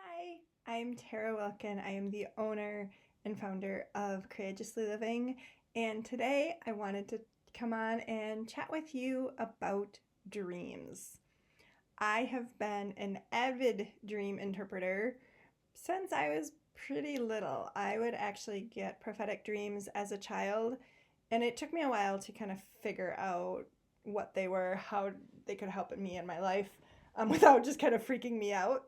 Hi, I'm Tara Wilkin. I am the owner and founder of Courageously Living, and today I wanted to come on and chat with you about dreams. I have been an avid dream interpreter since I was pretty little. I would actually get prophetic dreams as a child, and it took me a while to kind of figure out what they were, how they could help me in my life, without just kind of freaking me out.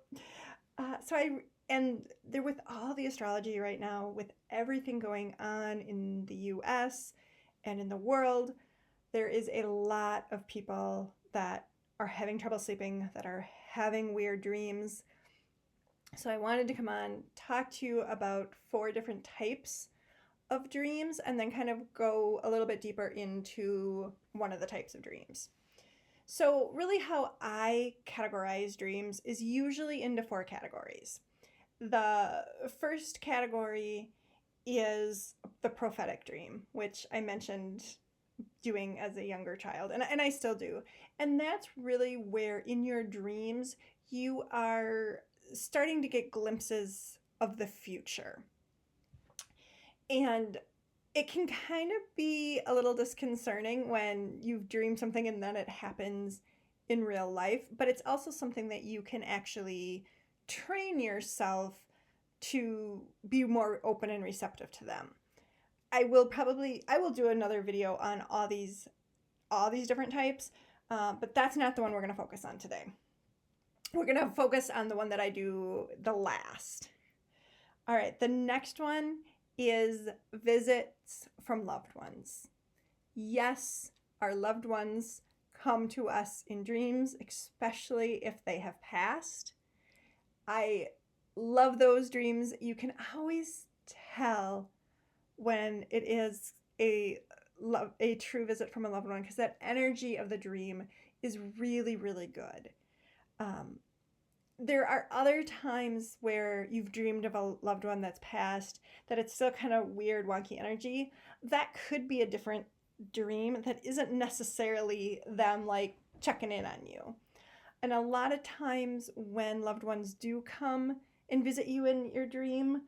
And there with all the astrology right now, with everything going on in the US and in the world, there is a lot of people that are having trouble sleeping, that are having weird dreams. So I wanted to come on, talk to you about 4 different types of dreams, and then kind of go a little bit deeper into one of the types of dreams. So, really, how I categorize dreams is usually into 4 categories. The first category is the prophetic dream, which I mentioned doing as a younger child, and I still do. And that's really where in your dreams you are starting to get glimpses of the future. And it can kind of be a little disconcerting when you've dreamed something and then it happens in real life, but it's also something that you can actually train yourself to be more open and receptive to them. I will do another video on all these different types, but that's not the one we're going to focus on today. We're going to focus on the one that I do the last. All right, the next one is visits from loved ones. Yes, our loved ones come to us in dreams, especially if they have passed. I love those dreams. You can always tell when it is a true visit from a loved one because that energy of the dream is really, really good. There are other times where you've dreamed of a loved one that's passed, that it's still kind of weird, wonky energy. That could be a different dream that isn't necessarily them like checking in on you. And a lot of times when loved ones do come and visit you in your dream,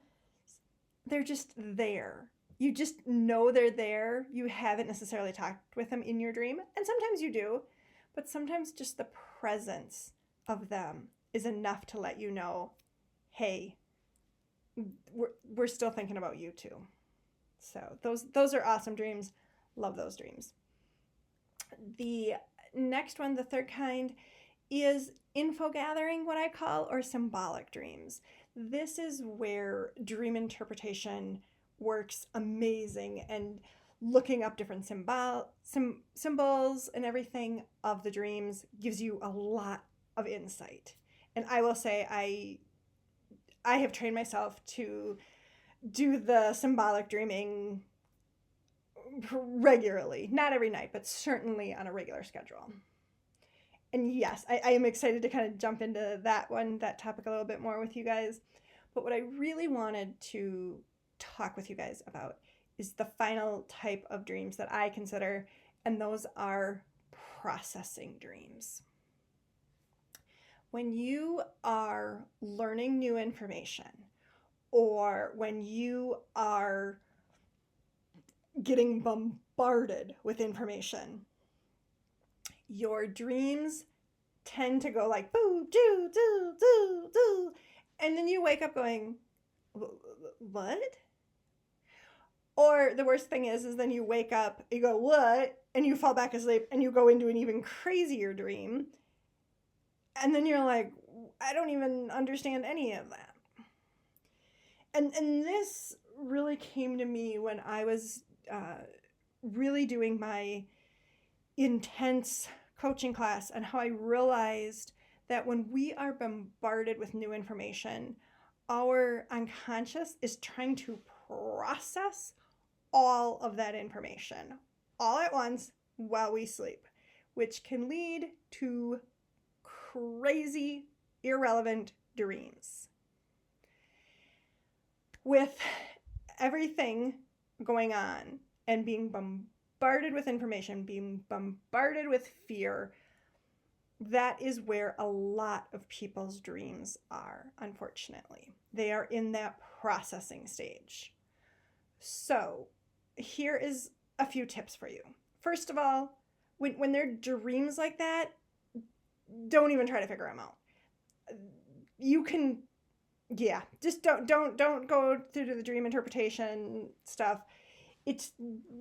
they're just there. You just know they're there. You haven't necessarily talked with them in your dream. And sometimes you do, but sometimes just the presence of them is enough to let you know, hey, we're still thinking about you too. So those are awesome dreams. Love those dreams. The next one, the third kind, is info gathering, what I call, or symbolic dreams. This is where dream interpretation works amazing, and looking up different symbols and everything of the dreams gives you a lot of insight. And I will say I have trained myself to do the symbolic dreaming regularly, not every night, but certainly on a regular schedule. And yes, I am excited to kind of jump into that topic a little bit more with you guys. But what I really wanted to talk with you guys about is the final type of dreams that I consider, and those are processing dreams. When you are learning new information, or when you are getting bombarded with information, your dreams tend to go like boo, doo, doo, doo, doo. And then you wake up going, what? Or the worst thing is then you wake up, you go, what? And you fall back asleep and you go into an even crazier dream. And then you're like, I don't even understand any of that. And this really came to me when I was really doing my intense coaching class, and how I realized that when we are bombarded with new information, our unconscious is trying to process all of that information all at once while we sleep, which can lead to crazy, irrelevant dreams. With everything going on and being bombarded with information, being bombarded with fear, that is where a lot of people's dreams are, unfortunately. They are in that processing stage. So, here is a few tips for you. First of all, when they're dreams like that, don't even try to figure them out. You can, yeah, just don't go through to the dream interpretation stuff. It's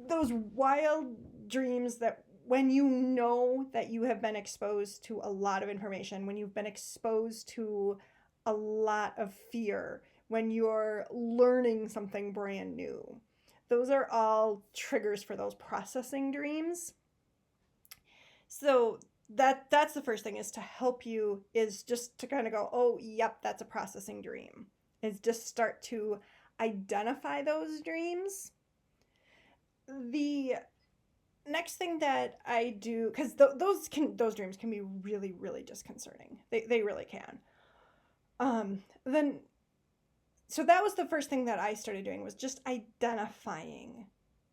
those wild dreams that when you know that you have been exposed to a lot of information, when you've been exposed to a lot of fear, when you're learning something brand new, those are all triggers for those processing dreams. So that's the first thing, is to help you, is just to kind of go, oh, yep, that's a processing dream. Is just start to identify those dreams. The next thing that I do, because those dreams can be really, really disconcerting. They really can. Then so that was the first thing that I started doing, was just identifying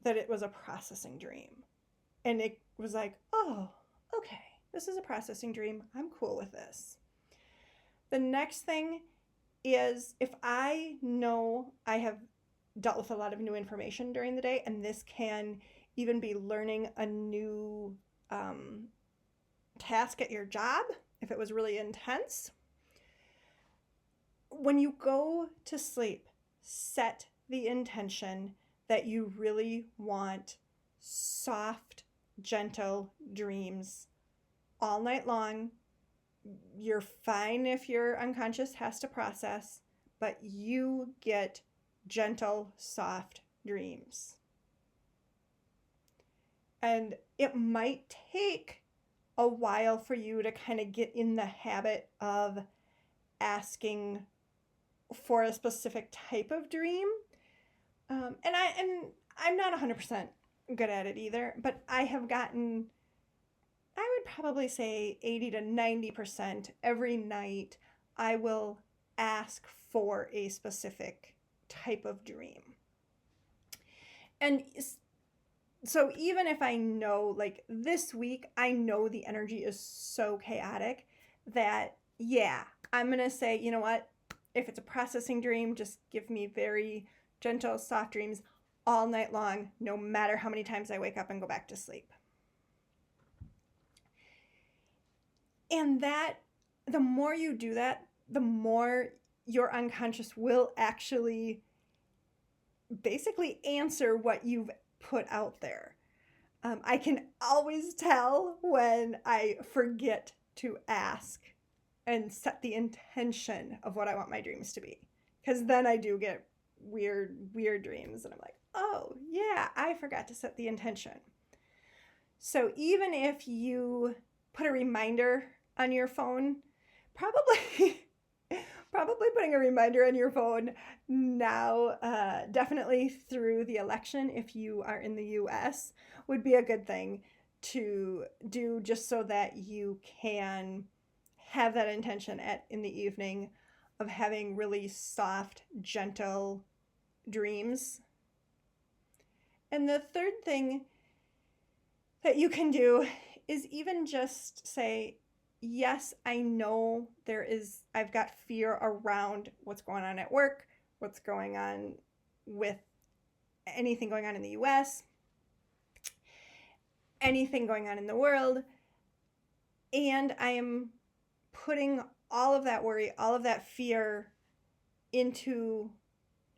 that it was a processing dream. And it was like, oh, okay, this is a processing dream. I'm cool with this. The next thing is, if I know I have dealt with a lot of new information during the day, and this can even be learning a new task at your job, if it was really intense. When you go to sleep, set the intention that you really want soft, gentle dreams all night long. You're fine if your unconscious has to process, but you get gentle, soft dreams. And it might take a while for you to kind of get in the habit of asking for a specific type of dream. And I'm not 100% good at it either, but I have gotten, I would probably say 80 to 90% every night I will ask for a specific type of dream. And so even if I know, like this week, I know the energy is so chaotic that, yeah, I'm going to say, you know what? If it's a processing dream, just give me very gentle, soft dreams all night long, no matter how many times I wake up and go back to sleep. And that, the more you do that, the more your unconscious will actually basically answer what you've put out there. I can always tell when I forget to ask and set the intention of what I want my dreams to be, because then I do get weird dreams, and I'm like, oh yeah, I forgot to set the intention. So even if you put a reminder on your phone, probably putting a reminder on your phone now, definitely through the election, if you are in the US, would be a good thing to do, just so that you can have that intention in the evening of having really soft, gentle dreams. And the third thing that you can do is even just say, yes, I know I've got fear around what's going on at work, what's going on with anything going on in the US, anything going on in the world. And I am putting all of that worry, all of that fear into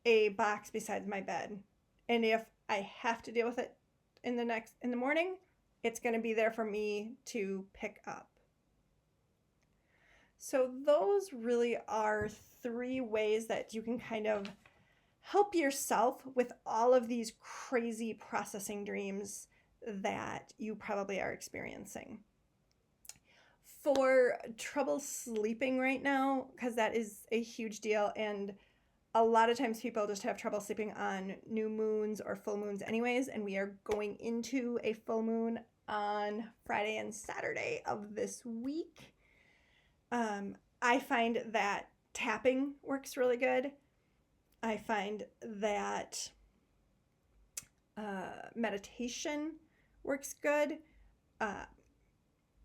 a box beside my bed. And if I have to deal with it in the morning, it's going to be there for me to pick up. So those really are 3 ways that you can kind of help yourself with all of these crazy processing dreams that you probably are experiencing. For trouble sleeping right now, because that is a huge deal, and a lot of times people just have trouble sleeping on new moons or full moons anyways, and we are going into a full moon on Friday and Saturday of this week. I find that tapping works really good. I find that meditation works good.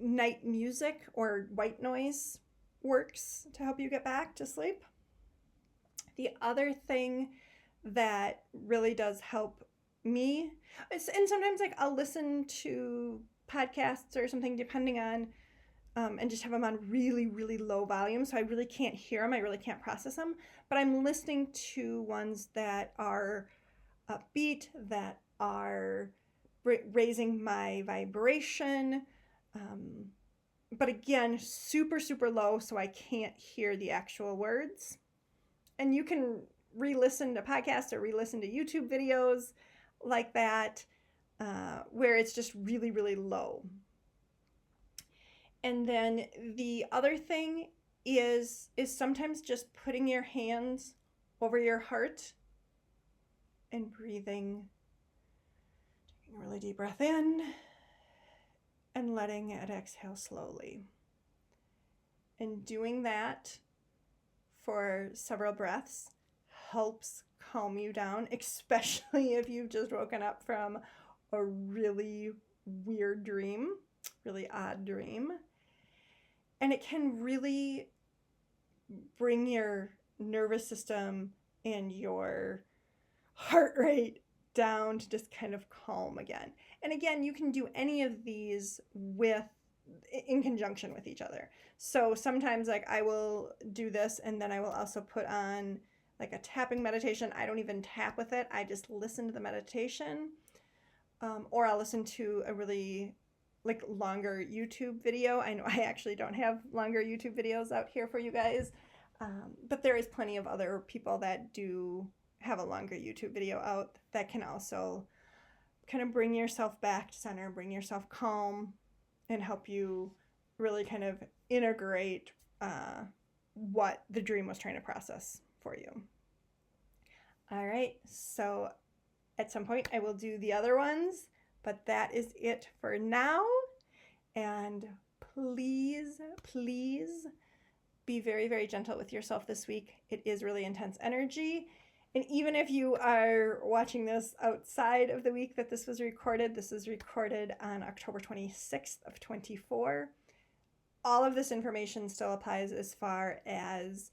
night music or white noise works to help you get back to sleep. The other thing that really does help me, and sometimes like I'll listen to podcasts or something depending on, and just have them on really, really low volume. So I really can't hear them. I really can't process them. But I'm listening to ones that are upbeat, that are raising my vibration. But again, super, super low, so I can't hear the actual words. And you can re-listen to podcasts or re-listen to YouTube videos like that, where it's just really, really low. And then the other thing is sometimes just putting your hands over your heart and breathing, taking a really deep breath in and letting it exhale slowly. And doing that for several breaths helps calm you down, especially if you've just woken up from a really weird dream, really odd dream. And it can really bring your nervous system and your heart rate down to just kind of calm again. And again, you can do any of these in conjunction with each other. So sometimes like I will do this and then I will also put on like a tapping meditation. I don't even tap with it. I just listen to the meditation. Or I'll listen to a really like longer YouTube video. I know I actually don't have longer YouTube videos out here for you guys, but there is plenty of other people that do have a longer YouTube video out that can also kind of bring yourself back to center, bring yourself calm, and help you really kind of integrate what the dream was trying to process for you. All right, so at some point I will do the other ones, but that is it for now. And please, please be very, very gentle with yourself this week. It is really intense energy. And even if you are watching this outside of the week that this was recorded on October 26th of 24. All of this information still applies as far as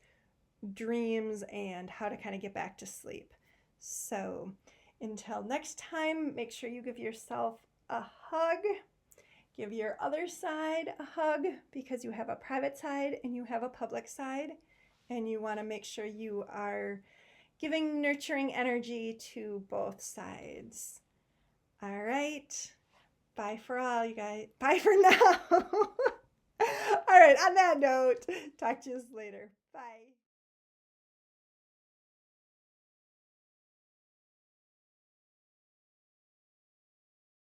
dreams and how to kind of get back to sleep. So until next time, make sure you give yourself a hug. Give your other side a hug, because you have a private side and you have a public side. And you want to make sure you are giving nurturing energy to both sides. All right. Bye for all, you guys. Bye for now. All right. On that note, talk to you later. Bye.